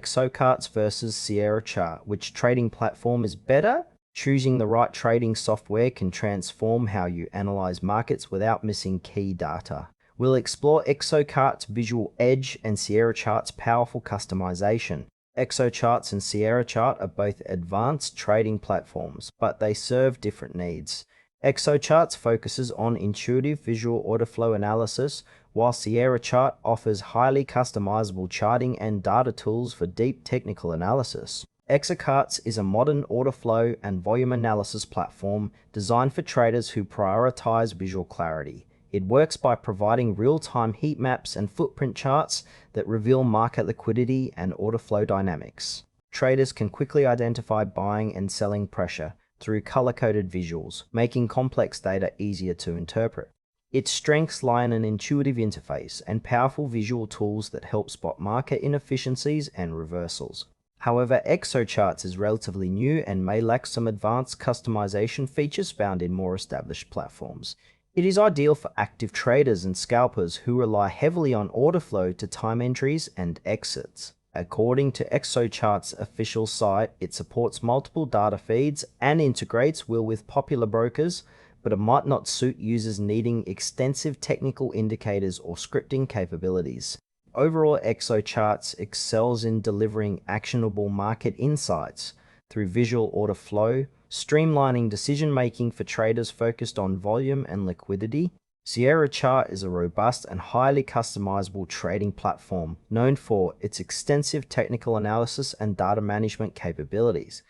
Exocharts versus Sierra Chart. Which trading platform is better? Choosing the right trading software can transform how you analyze markets without missing key data. We'll explore Exochart's visual edge and Sierra Chart's powerful customization. Exocharts and Sierra Chart are both advanced trading platforms, but they serve different needs. Exocharts focuses on intuitive visual order flow analysis, while Sierra Chart offers highly customizable charting and data tools for deep technical analysis. Exocharts is a modern order flow and volume analysis platform designed for traders who prioritize visual clarity. It works by providing real-time heat maps and footprint charts that reveal market liquidity and order flow dynamics. Traders can quickly identify buying and selling pressure through color-coded visuals, making complex data easier to interpret. Its strengths lie in an intuitive interface and powerful visual tools that help spot market inefficiencies and reversals. However, Exocharts is relatively new and may lack some advanced customization features found in more established platforms. It is ideal for active traders and scalpers who rely heavily on order flow to time entries and exits. According to Exochart's official site, it supports multiple data feeds and integrates well with popular brokers, but it might not suit users needing extensive technical indicators or scripting capabilities. Overall, Exocharts excels in delivering actionable market insights through visual order flow, streamlining decision-making for traders focused on volume and liquidity. Sierra Chart is a robust and highly customizable trading platform known for its extensive technical analysis and data management capabilities.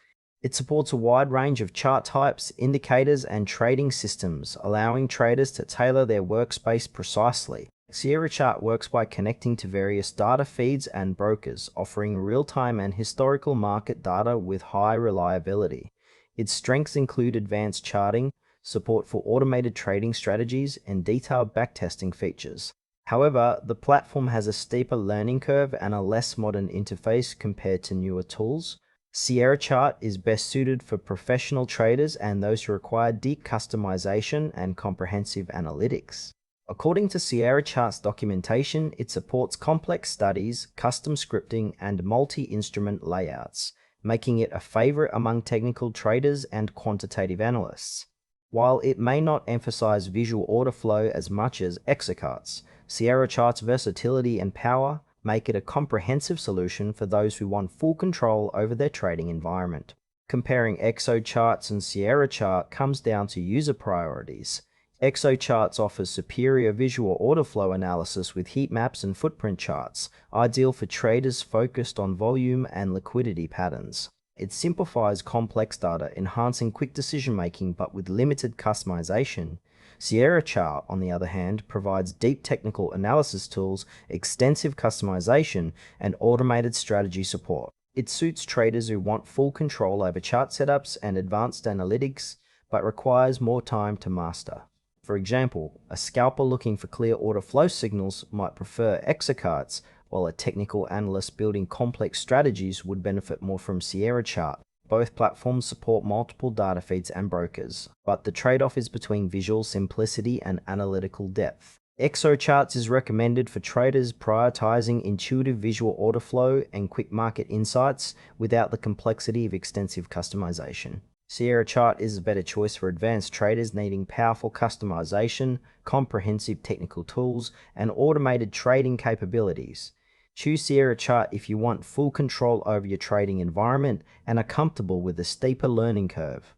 It supports a wide range of chart types, indicators, and trading systems, allowing traders to tailor their workspace precisely. Sierra Chart works by connecting to various data feeds and brokers, offering real-time and historical market data with high reliability. Its strengths include advanced charting, support for automated trading strategies, and detailed backtesting features. However, the platform has a steeper learning curve and a less modern interface compared to newer tools. Sierra Chart is best suited for professional traders and those who require deep customization and comprehensive analytics. According to Sierra Chart's documentation, it supports complex studies, custom scripting, and multi-instrument layouts, making it a favorite among technical traders and quantitative analysts. While it may not emphasize visual order flow as much as Exocharts, Sierra Chart's versatility and power make it a comprehensive solution for those who want full control over their trading environment. Comparing Exocharts and Sierra Chart comes down to user priorities. Exocharts offers superior visual order flow analysis with heat maps and footprint charts, ideal for traders focused on volume and liquidity patterns. It simplifies complex data, enhancing quick decision-making but with limited customization. Sierra Chart, on the other hand, provides deep technical analysis tools, extensive customization, and automated strategy support. It suits traders who want full control over chart setups and advanced analytics, but requires more time to master. For example, a scalper looking for clear order flow signals might prefer Exocharts, while a technical analyst building complex strategies would benefit more from Sierra Chart. Both platforms support multiple data feeds and brokers, but the trade-off is between visual simplicity and analytical depth. Exocharts is recommended for traders prioritizing intuitive visual order flow and quick market insights without the complexity of extensive customization. Sierra Chart is a better choice for advanced traders needing powerful customization, comprehensive technical tools, and automated trading capabilities. Choose Sierra Chart if you want full control over your trading environment and are comfortable with a steeper learning curve.